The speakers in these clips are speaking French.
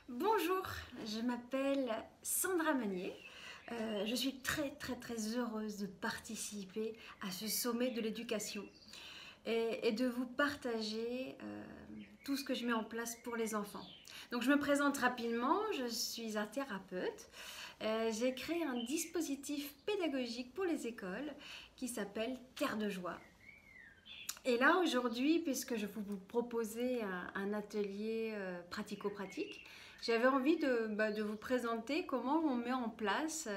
Bonjour, je m'appelle Sandra Meunier. Je suis très heureuse de participer à ce sommet de l'éducation et de vous partager tout ce que je mets en place pour les enfants. Donc je me présente rapidement, je suis un thérapeute. J'ai créé un dispositif pédagogique pour les écoles qui s'appelle Terre de Joie. Et là aujourd'hui, puisque je vais vous proposer un atelier pratico-pratique, j'avais envie de vous présenter comment on met en place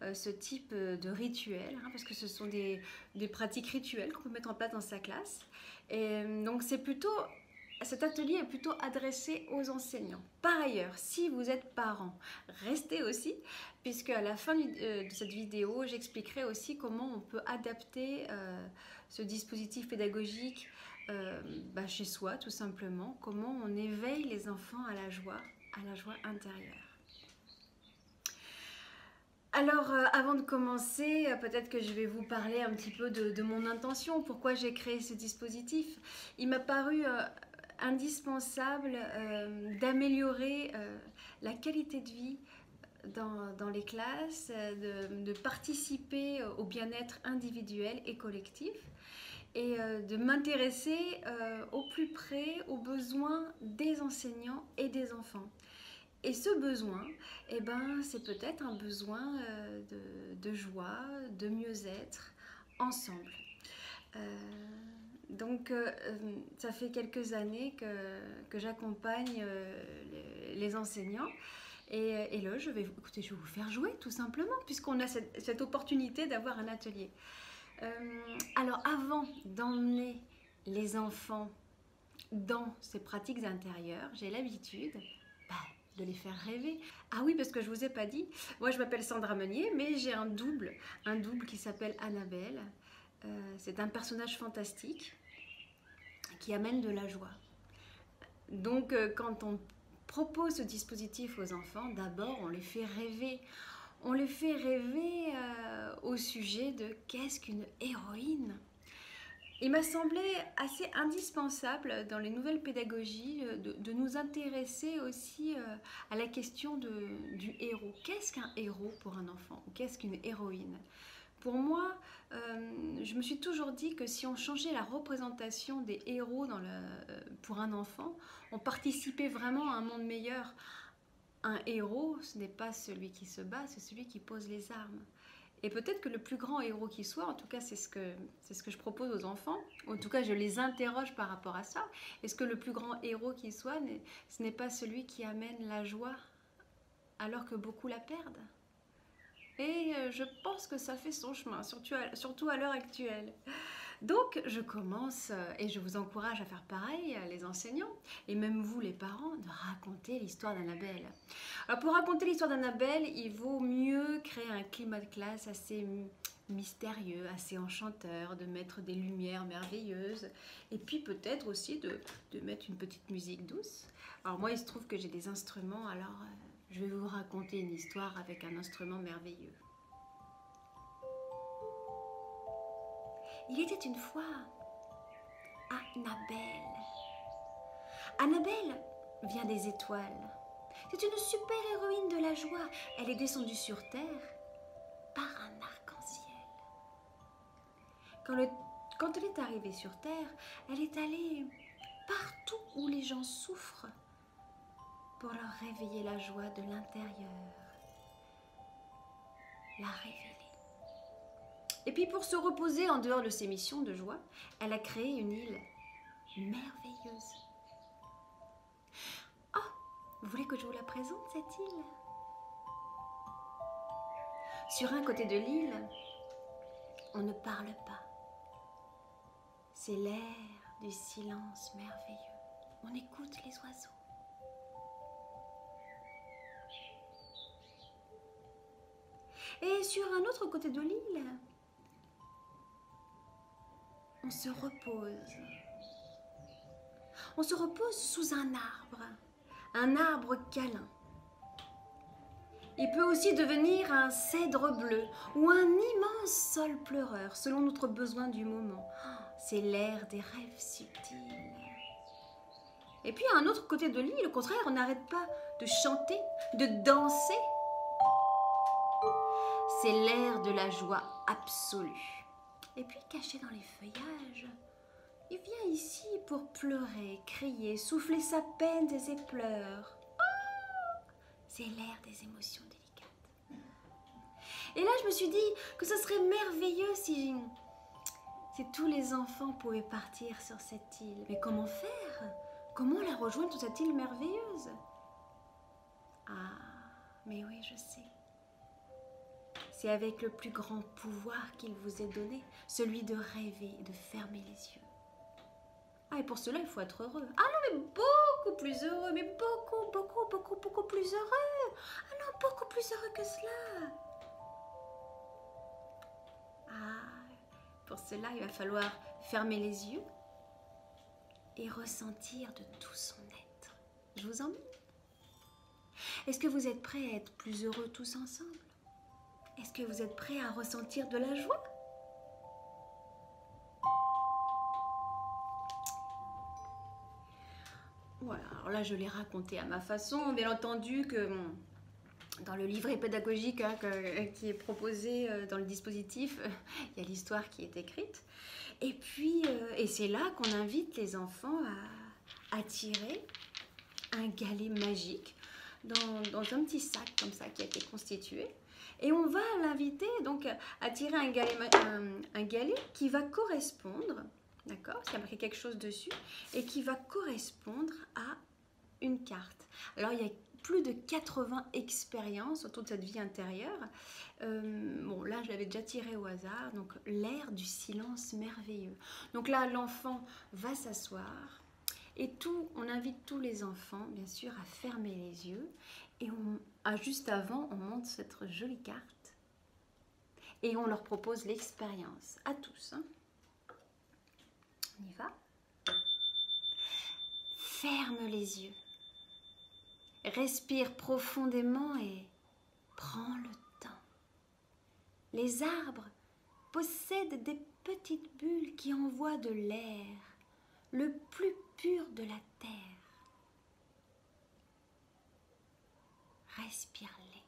ce type de rituel, parce que ce sont des pratiques rituelles qu'on peut mettre en place dans sa classe. Et donc cet atelier est plutôt adressé aux enseignants. Par ailleurs, si vous êtes parent, restez aussi, puisque à la fin de cette vidéo, j'expliquerai aussi comment on peut adapter ce dispositif pédagogique chez soi, tout simplement, comment on éveille les enfants à la joie intérieure. Alors, avant de commencer, peut-être que je vais vous parler un petit peu de mon intention, pourquoi j'ai créé ce dispositif. Il m'a paru indispensable d'améliorer la qualité de vie dans les classes, de participer au bien-être individuel et collectif et de m'intéresser au plus près aux besoins des enseignants et des enfants. Et ce besoin, c'est peut-être un besoin de joie, de mieux-être ensemble. Ça fait quelques années que j'accompagne les enseignants. Et là, je vais vous faire jouer tout simplement, puisqu'on a cette opportunité d'avoir un atelier. Alors, avant d'emmener les enfants dans ces pratiques intérieures, j'ai l'habitude de les faire rêver. Ah oui, parce que je ne vous ai pas dit, moi je m'appelle Sandra Meunier, mais j'ai un double qui s'appelle Annabelle. C'est un personnage fantastique qui amène de la joie. Donc, quand on propose ce dispositif aux enfants, d'abord on les fait rêver. On les fait rêver au sujet de qu'est-ce qu'une héroïne. Il m'a semblé assez indispensable dans les nouvelles pédagogies de nous intéresser aussi à la question du héros. Qu'est-ce qu'un héros pour un enfant? Qu'est-ce qu'une héroïne? Pour moi, je me suis toujours dit que si on changeait la représentation des héros pour un enfant, on participait vraiment à un monde meilleur. Un héros, ce n'est pas celui qui se bat, c'est celui qui pose les armes. Et peut-être que le plus grand héros qui soit, en tout cas c'est ce que je propose aux enfants, en tout cas je les interroge par rapport à ça, est-ce que le plus grand héros qui soit, ce n'est pas celui qui amène la joie alors que beaucoup la perdent? Et je pense que ça fait son chemin, surtout à l'heure actuelle. Donc je commence et je vous encourage à faire pareil, les enseignants et même vous les parents, de raconter l'histoire d'Annabelle. Alors pour raconter l'histoire d'Annabelle, il vaut mieux créer un climat de classe assez mystérieux, assez enchanteur, de mettre des lumières merveilleuses et puis peut-être aussi de mettre une petite musique douce. Alors moi il se trouve que j'ai des instruments, alors je vais vous raconter une histoire avec un instrument merveilleux. Il était une fois Annabelle. Annabelle vient des étoiles. C'est une super héroïne de la joie. Elle est descendue sur Terre par un arc-en-ciel. Quand elle est arrivée sur Terre, elle est allée partout où les gens souffrent pour leur réveiller la joie de l'intérieur, la révéler. Et puis pour se reposer en dehors de ses missions de joie, elle a créé une île merveilleuse. Oh, vous voulez que je vous la présente, cette île? Sur un côté de l'île, on ne parle pas. C'est l'air du silence merveilleux. On écoute les oiseaux. Et sur un autre côté de l'île, on se repose. On se repose sous un arbre câlin. Il peut aussi devenir un cèdre bleu ou un immense saule pleureur selon notre besoin du moment. C'est l'air des rêves subtils. Et puis à un autre côté de l'île, au contraire, on n'arrête pas de chanter, de danser. C'est l'air de la joie absolue. Et puis caché dans les feuillages, il vient ici pour pleurer, crier, souffler sa peine et ses pleurs. C'est l'air des émotions délicates. Et là, je me suis dit que ce serait merveilleux si tous les enfants pouvaient partir sur cette île. Mais comment faire? Comment la rejoindre sur cette île merveilleuse? Ah, mais oui, je sais. C'est avec le plus grand pouvoir qu'il vous est donné, celui de rêver et de fermer les yeux. Ah, et pour cela, il faut être heureux. Ah non, mais beaucoup plus heureux, mais beaucoup plus heureux. Ah non, beaucoup plus heureux que cela. Ah, pour cela, il va falloir fermer les yeux et ressentir de tout son être. Je vous emmène. Est-ce que vous êtes prêts à être plus heureux tous ensemble? Est-ce que vous êtes prêts à ressentir de la joie? Voilà, alors là je l'ai raconté à ma façon, bien entendu que dans le livret pédagogique qui est proposé dans le dispositif, il y a l'histoire qui est écrite. Et puis, et c'est là qu'on invite les enfants à tirer un galet magique dans un petit sac comme ça qui a été constitué. Et on va l'inviter donc à tirer un galet qui va correspondre, d'accord, il y a marqué quelque chose dessus, et qui va correspondre à une carte. Alors il y a plus de 80 expériences autour de cette vie intérieure. Bon, là, je l'avais déjà tiré au hasard. Donc, l'air du silence merveilleux. Donc là, l'enfant va s'asseoir. Et on invite tous les enfants, bien sûr, à fermer les yeux. Et juste avant, on montre cette jolie carte. Et on leur propose l'expérience. À tous. Hein. On y va. Ferme les yeux. Respire profondément et prends le temps. Les arbres possèdent des petites bulles qui envoient de l'air, le plus pur de la terre. Respire-les.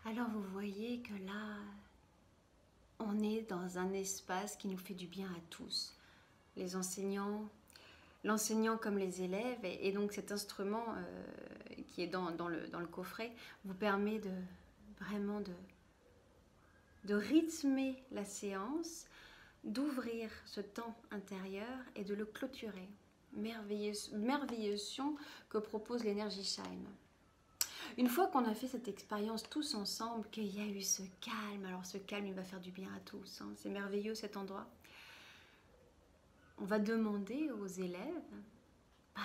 Alors vous voyez que là, on est dans un espace qui nous fait du bien à tous. Les enseignants, l'enseignant comme les élèves, et donc cet instrument qui est dans le coffret vous permet vraiment de rythmer la séance, d'ouvrir ce temps intérieur et de le clôturer. Merveilleuse que propose l'énergie Shine. Une fois qu'on a fait cette expérience tous ensemble, qu'il y a eu ce calme, alors ce calme il va faire du bien à tous, hein, c'est merveilleux cet endroit. On va demander aux élèves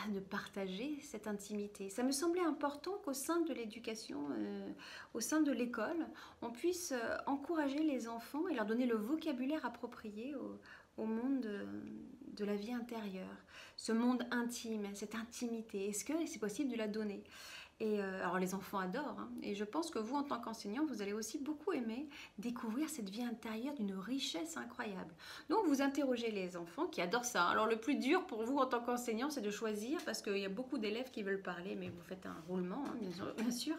de partager cette intimité. Ça me semblait important qu'au sein de l'éducation, au sein de l'école, on puisse encourager les enfants et leur donner le vocabulaire approprié au monde de la vie intérieure. Ce monde intime, cette intimité, est-ce que c'est possible de la donner ? Et alors les enfants adorent, hein, et je pense que vous en tant qu'enseignant, vous allez aussi beaucoup aimer découvrir cette vie intérieure d'une richesse incroyable. Donc vous interrogez les enfants qui adorent ça. Alors le plus dur pour vous en tant qu'enseignant, c'est de choisir, parce qu'il y a beaucoup d'élèves qui veulent parler, mais vous faites un roulement, hein, bien sûr.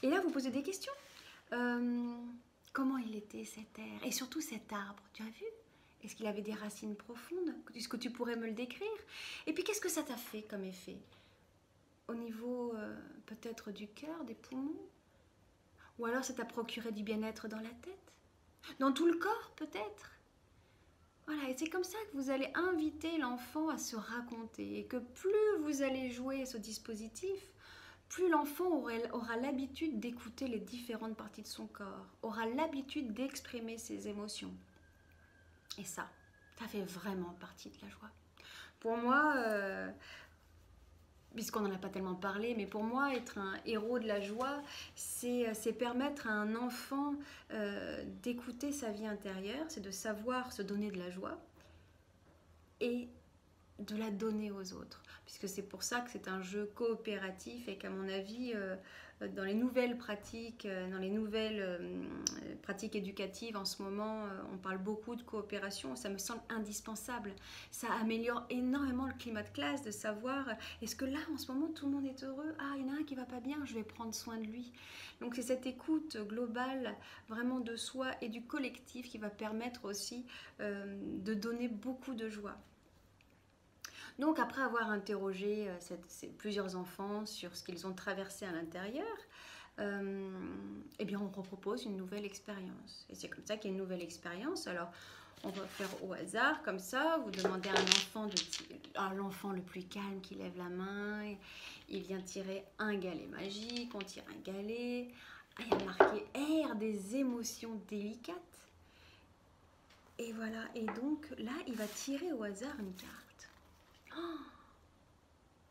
Et là vous posez des questions. Comment il était cet air? Et surtout cet arbre, tu as vu? Est-ce qu'il avait des racines profondes? Est-ce que tu pourrais me le décrire? Et puis qu'est-ce que ça t'a fait comme effet? Au niveau peut-être du cœur, des poumons? Ou alors ça t'a procuré du bien-être dans la tête? Dans tout le corps peut-être? Voilà, et c'est comme ça que vous allez inviter l'enfant à se raconter. Et que plus vous allez jouer ce dispositif, plus l'enfant aura l'habitude d'écouter les différentes parties de son corps, aura l'habitude d'exprimer ses émotions. Et ça fait vraiment partie de la joie. Pour moi, puisqu'on n'en a pas tellement parlé, mais pour moi, être un héros de la joie, c'est permettre à un enfant d'écouter sa vie intérieure, c'est de savoir se donner de la joie et de la donner aux autres. Puisque c'est pour ça que c'est un jeu coopératif et qu'à mon avis, dans les nouvelles pratiques, pratiques éducatives en ce moment, on parle beaucoup de coopération, ça me semble indispensable. Ça améliore énormément le climat de classe de savoir, est-ce que là en ce moment tout le monde est heureux? Ah, il y en a un qui va pas bien, je vais prendre soin de lui. Donc c'est cette écoute globale vraiment de soi et du collectif qui va permettre aussi de donner beaucoup de joie. Donc après avoir interrogé plusieurs enfants sur ce qu'ils ont traversé à l'intérieur, eh bien on repropose une nouvelle expérience. Et c'est comme ça qu'il y a une nouvelle expérience. Alors on va faire au hasard, comme ça, vous demandez à un enfant, l'enfant le plus calme qui lève la main, il vient tirer un galet magique, on tire un galet, il y a marqué R, des émotions délicates. Et voilà, et donc là il va tirer au hasard une carte.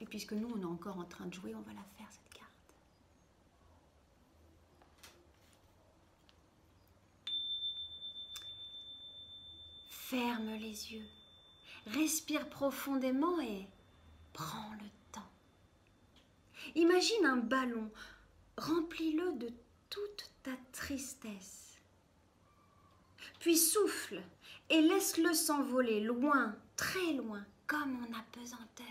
Et puisque nous, on est encore en train de jouer, on va la faire, cette carte. Ferme les yeux, respire profondément et prends le temps. Imagine un ballon, remplis-le de toute ta tristesse. Puis souffle et laisse-le s'envoler loin, très loin, comme en apesanteur.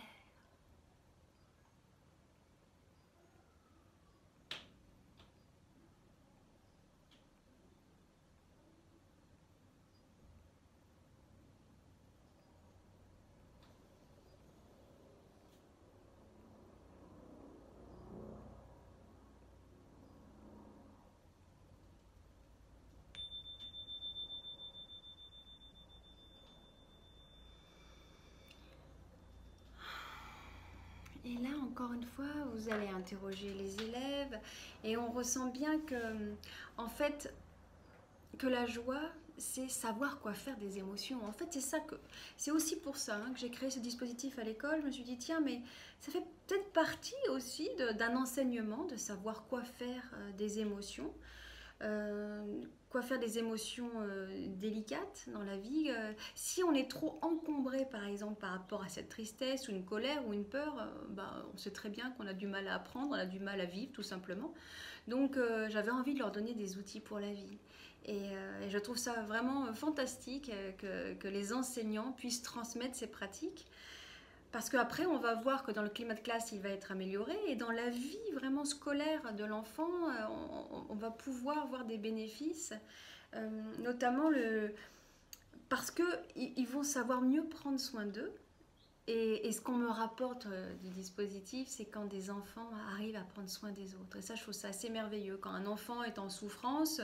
Et là, encore une fois, vous allez interroger les élèves et on ressent bien que, en fait, que la joie, c'est savoir quoi faire des émotions. En fait, c'est aussi pour ça que j'ai créé ce dispositif à l'école. Je me suis dit, tiens, mais ça fait peut-être partie aussi d'un enseignement, de savoir quoi faire des émotions. Quoi faire des émotions délicates dans la vie. Si on est trop encombré, par exemple, par rapport à cette tristesse ou une colère ou une peur, on sait très bien qu'on a du mal à apprendre, on a du mal à vivre, tout simplement. Donc, j'avais envie de leur donner des outils pour la vie. Et je trouve ça vraiment fantastique que les enseignants puissent transmettre ces pratiques. Parce qu'après, on va voir que dans le climat de classe, il va être amélioré. Et dans la vie vraiment scolaire de l'enfant, on va pouvoir voir des bénéfices. Notamment parce qu'ils vont savoir mieux prendre soin d'eux. Et ce qu'on me rapporte du dispositif, c'est quand des enfants arrivent à prendre soin des autres. Et ça, je trouve ça assez merveilleux. Quand un enfant est en souffrance,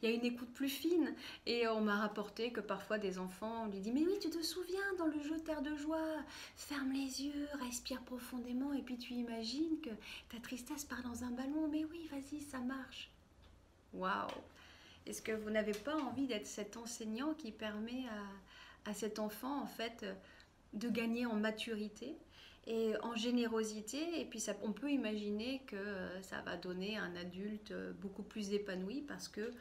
il y a une écoute plus fine. Et on m'a rapporté que parfois des enfants, on lui dit « Mais oui, tu te souviens dans le jeu Terre de joie, ferme les yeux, respire profondément et puis tu imagines que ta tristesse part dans un ballon. Mais oui, vas-y, ça marche. » Waouh! Est-ce que vous n'avez pas envie d'être cet enseignant qui permet à cet enfant, en fait, de gagner en maturité et en générosité, et puis on peut imaginer que ça va donner un adulte beaucoup plus épanoui parce que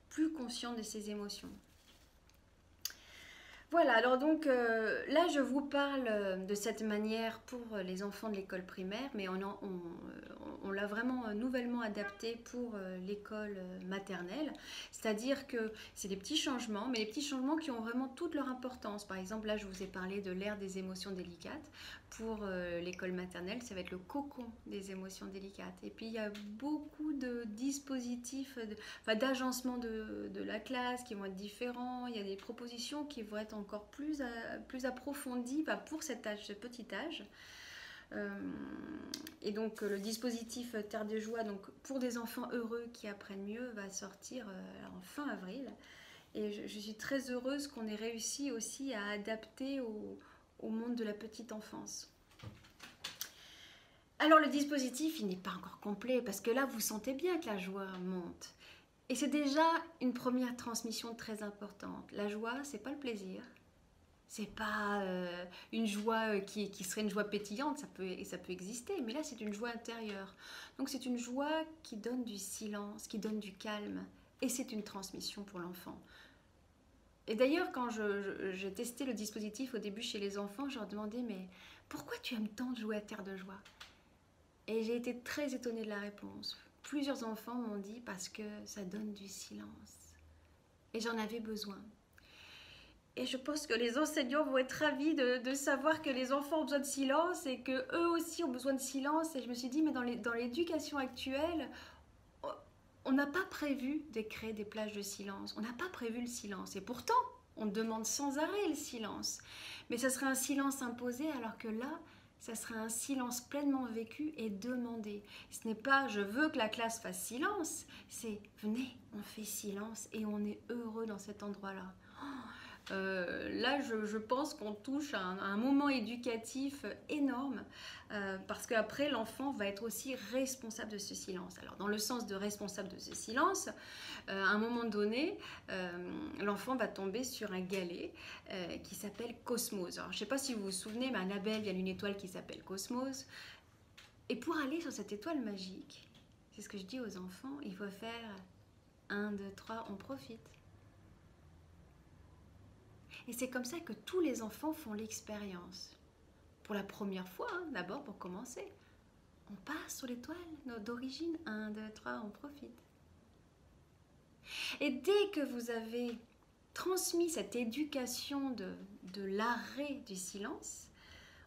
plus conscient de ses émotions. Voilà, alors donc là je vous parle de cette manière pour les enfants de l'école primaire, mais on l'a vraiment nouvellement adapté pour l'école maternelle. C'est-à-dire que c'est des petits changements, mais des petits changements qui ont vraiment toute leur importance. Par exemple, là je vous ai parlé de l'ère des émotions délicates. Pour l'école maternelle, ça va être le cocon des émotions délicates. Et puis il y a beaucoup de dispositifs, d'agencement de la classe qui vont être différents. Il y a des propositions qui vont être encore plus approfondies pour cet âge, ce petit âge. Et donc le dispositif Terre de joie, donc pour des enfants heureux qui apprennent mieux, va sortir en fin avril. Et je suis très heureuse qu'on ait réussi aussi à adapter au monde de la petite enfance. Alors le dispositif, il n'est pas encore complet parce que là, vous sentez bien que la joie monte. Et c'est déjà une première transmission très importante. La joie, c'est pas le plaisir. C'est pas une joie qui serait une joie pétillante, ça peut exister, mais là c'est une joie intérieure. Donc c'est une joie qui donne du silence, qui donne du calme, et c'est une transmission pour l'enfant. Et d'ailleurs, quand j'ai testé le dispositif au début chez les enfants, je leur demandais, mais pourquoi tu aimes tant jouer à Terre de Joie? Et j'ai été très étonnée de la réponse. Plusieurs enfants m'ont dit parce que ça donne du silence. Et j'en avais besoin. Et je pense que les enseignants vont être ravis de savoir que les enfants ont besoin de silence et qu'eux aussi ont besoin de silence. Et je me suis dit, mais dans l'éducation actuelle, on n'a pas prévu de créer des plages de silence. On n'a pas prévu le silence. Et pourtant, on demande sans arrêt le silence. Mais ça serait un silence imposé alors que là, ça serait un silence pleinement vécu et demandé. Ce n'est pas je veux que la classe fasse silence, c'est venez, on fait silence et on est heureux dans cet endroit-là. Là, je pense qu'on touche à un moment éducatif énorme parce qu'après, l'enfant va être aussi responsable de ce silence. Alors, dans le sens de responsable de ce silence, à un moment donné, l'enfant va tomber sur un galet qui s'appelle Cosmos. Alors, je ne sais pas si vous vous souvenez, mais Annabelle, il y a une étoile qui s'appelle Cosmos. Et pour aller sur cette étoile magique, c'est ce que je dis aux enfants, il faut faire 1, 2, 3, on profite. Et c'est comme ça que tous les enfants font l'expérience. Pour la première fois, hein, d'abord pour commencer. On passe sur l'étoile d'origine. 1, 2, 3, on profite. Et dès que vous avez transmis cette éducation de l'arrêt du silence,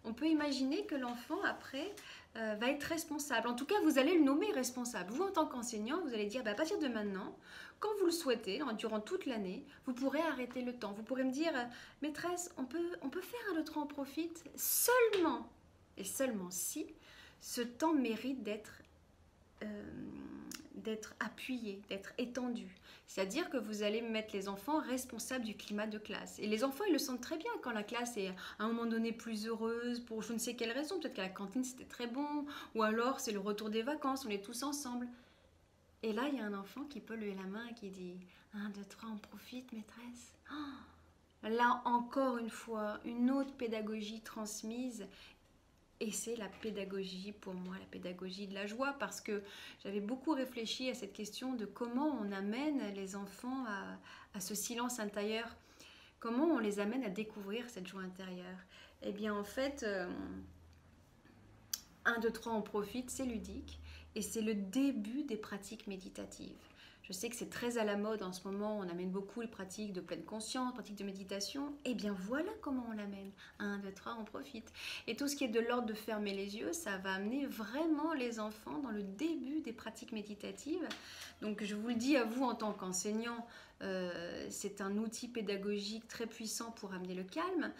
on peut imaginer que l'enfant, après, va être responsable. En tout cas, vous allez le nommer responsable. Vous, en tant qu'enseignant, vous allez dire, à partir de maintenant, quand vous le souhaitez, durant toute l'année, vous pourrez arrêter le temps. Vous pourrez me dire, maîtresse, on peut faire un 2, 3, on profite seulement, et seulement si, ce temps mérite d'être appuyé, d'être étendu. C'est-à-dire que vous allez mettre les enfants responsables du climat de classe. Et les enfants, ils le sentent très bien quand la classe est à un moment donné plus heureuse, pour je ne sais quelle raison. Peut-être qu'à la cantine, c'était très bon, ou alors c'est le retour des vacances, on est tous ensemble. Et là, il y a un enfant qui peut lever la main et qui dit « 1, 2, 3, on profite, maîtresse oh !» Là, encore une fois, une autre pédagogie transmise. Et c'est la pédagogie, pour moi, la pédagogie de la joie, parce que j'avais beaucoup réfléchi à cette question de comment on amène les enfants à ce silence intérieur, comment on les amène à découvrir cette joie intérieure. Eh bien, en fait, 1, 2, 3, on profite, c'est ludique, et c'est le début des pratiques méditatives. Je sais que c'est très à la mode en ce moment, on amène beaucoup les pratiques de pleine conscience, pratiques de méditation. Eh bien voilà comment on l'amène. 1, 2, 3, on profite. Et tout ce qui est de l'ordre de fermer les yeux, ça va amener vraiment les enfants dans le début des pratiques méditatives. Donc je vous le dis à vous en tant qu'enseignant, c'est un outil pédagogique très puissant pour amener le calme.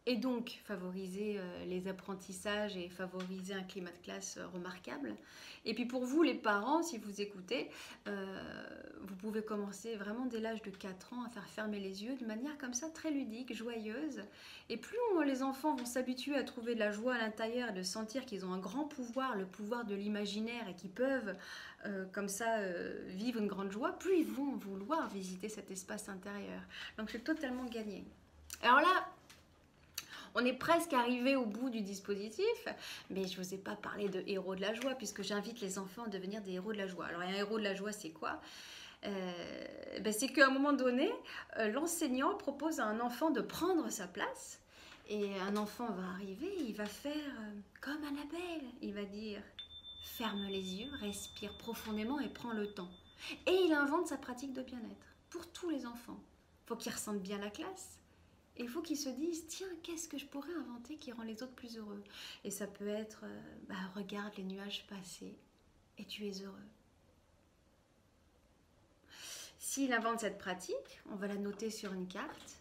Et donc favoriser les apprentissages et favoriser un climat de classe remarquable. Et puis pour vous les parents, si vous écoutez, vous pouvez commencer vraiment dès l'âge de 4 ans à faire fermer les yeux de manière comme ça très ludique, joyeuse. Et plus les enfants vont s'habituer à trouver de la joie à l'intérieur et de sentir qu'ils ont un grand pouvoir, le pouvoir de l'imaginaire et qu'ils peuvent comme ça vivre une grande joie, plus ils vont vouloir visiter cet espace intérieur. Donc c'est totalement gagné. Alors là, on est presque arrivé au bout du dispositif, mais je ne vous ai pas parlé de héros de la joie, puisque j'invite les enfants à devenir des héros de la joie. Alors, un héros de la joie, c'est quoi? C'est qu'à un moment donné, l'enseignant propose à un enfant de prendre sa place, et un enfant va arriver, il va faire comme Annabelle. Il va dire, ferme les yeux, respire profondément et prends le temps. Et il invente sa pratique de bien-être pour tous les enfants. Il faut qu'ils ressentent bien la classe. Et il faut qu'ils se disent, tiens, qu'est-ce que je pourrais inventer qui rend les autres plus heureux? Et ça peut être, regarde les nuages passer et tu es heureux. S'il invente cette pratique, on va la noter sur une carte.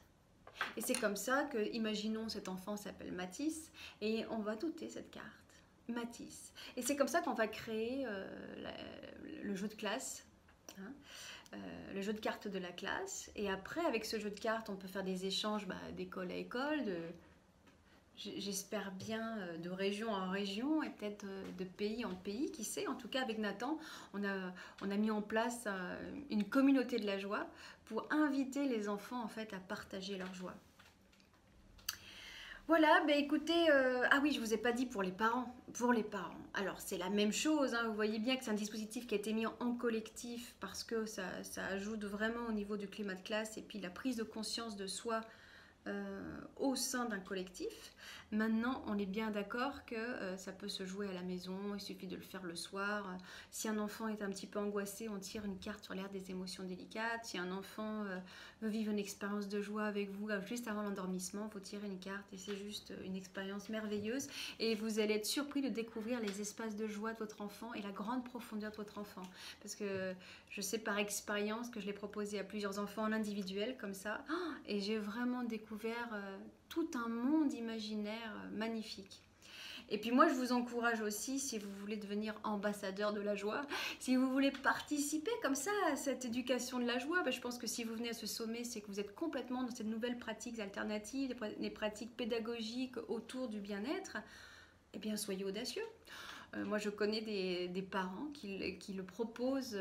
Et c'est comme ça que, imaginons, cet enfant s'appelle Mathis et on va noter cette carte. Mathis. Et c'est comme ça qu'on va créer le jeu de classe. Hein, le jeu de cartes de la classe, et après avec ce jeu de cartes on peut faire des échanges d'école à école, j'espère bien, de région en région et peut-être de pays en pays, qui sait. En tout cas, avec Nathan, on a mis en place une communauté de la joie pour inviter les enfants en fait à partager leur joie. Voilà, bah écoutez, ah oui, je vous ai pas dit pour les parents. Pour les parents, alors c'est la même chose, hein, vous voyez bien que c'est un dispositif qui a été mis en collectif parce que ça ajoute vraiment au niveau du climat de classe et puis la prise de conscience de soi au sein d'un collectif. Maintenant, on est bien d'accord que ça peut se jouer à la maison, il suffit de le faire le soir. Si un enfant est un petit peu angoissé, on tire une carte sur l'air des émotions délicates. Si un enfant veut vivre une expérience de joie avec vous juste avant l'endormissement, il faut tirer une carte et c'est juste une expérience merveilleuse. Et vous allez être surpris de découvrir les espaces de joie de votre enfant et la grande profondeur de votre enfant. Parce que je sais par expérience que je l'ai proposé à plusieurs enfants en individuel comme ça. Et j'ai vraiment découvert tout un monde imaginaire magnifique. Et puis moi, je vous encourage aussi, si vous voulez devenir ambassadeur de la joie, si vous voulez participer comme ça à cette éducation de la joie, je pense que si vous venez à ce sommet, c'est que vous êtes complètement dans ces nouvelles pratiques alternatives, les pratiques pédagogiques autour du bien-être. Eh bien, soyez audacieux. Moi, je connais des parents qui le proposent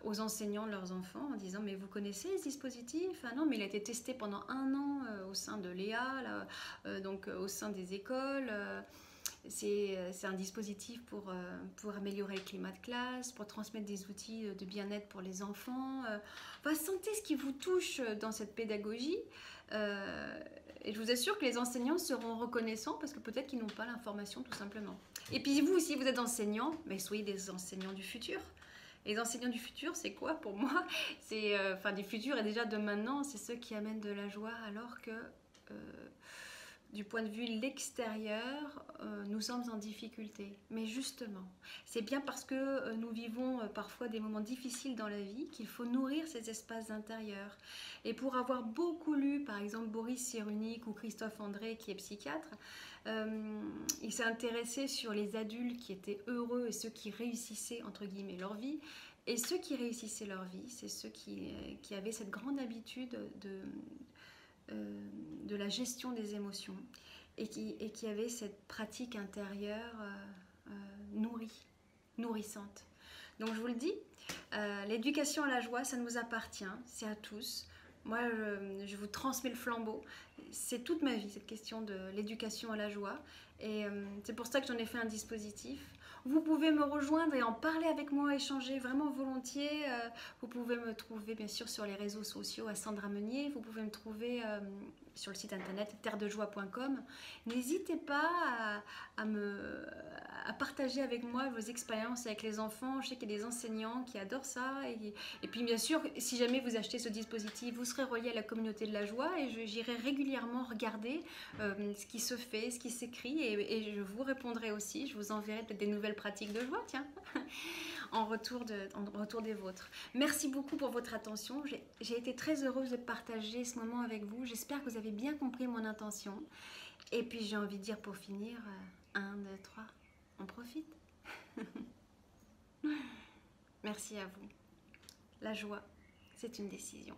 aux enseignants de leurs enfants en disant « Mais vous connaissez ce dispositif ?»« Ah non, mais il a été testé pendant 1 an au sein de l'EA, donc au sein des écoles. C'est un dispositif pour améliorer le climat de classe, pour transmettre des outils de bien-être pour les enfants. Sentez ce qui vous touche dans cette pédagogie. Et je vous assure que les enseignants seront reconnaissants parce que peut-être qu'ils n'ont pas l'information tout simplement. Et puis vous, si vous êtes enseignant, mais soyez des enseignants du futur. Les enseignants du futur, c'est quoi pour moi? C'est, du futur et déjà de maintenant, c'est ceux qui amènent de la joie alors que du point de vue de l'extérieur, nous sommes en difficulté. Mais justement, c'est bien parce que nous vivons parfois des moments difficiles dans la vie qu'il faut nourrir ces espaces intérieurs. Et pour avoir beaucoup lu, par exemple, Boris Cyrulnik ou Christophe André, qui est psychiatre, il s'est intéressé sur les adultes qui étaient heureux et ceux qui réussissaient, entre guillemets, leur vie. Et ceux qui réussissaient leur vie, c'est ceux qui avaient cette grande habitude de la gestion des émotions et qui avait cette pratique intérieure nourrissante. Donc je vous le dis, l'éducation à la joie, ça nous appartient, c'est à tous. Moi, je vous transmets le flambeau. C'est toute ma vie, cette question de l'éducation à la joie. Et c'est pour ça que j'en ai fait un dispositif. Vous pouvez me rejoindre et en parler avec moi, échanger vraiment volontiers. Vous pouvez me trouver bien sûr sur les réseaux sociaux à Sandra Meunier. Vous pouvez me trouver sur le site internet terredejoie.com. N'hésitez pas à partager avec moi vos expériences avec les enfants. Je sais qu'il y a des enseignants qui adorent ça. Et puis bien sûr, si jamais vous achetez ce dispositif, vous serez relié à la communauté de la joie et j'irai régulièrement regarder ce qui se fait, ce qui s'écrit et je vous répondrai aussi. Je vous enverrai peut-être des nouvelles pratiques de joie, tiens, en retour des vôtres. Merci beaucoup pour votre attention. J'ai été très heureuse de partager ce moment avec vous. J'espère que vous avez bien compris mon intention. Et puis j'ai envie de dire pour finir, 1, 2, 3, on profite. Merci à vous. La joie, c'est une décision.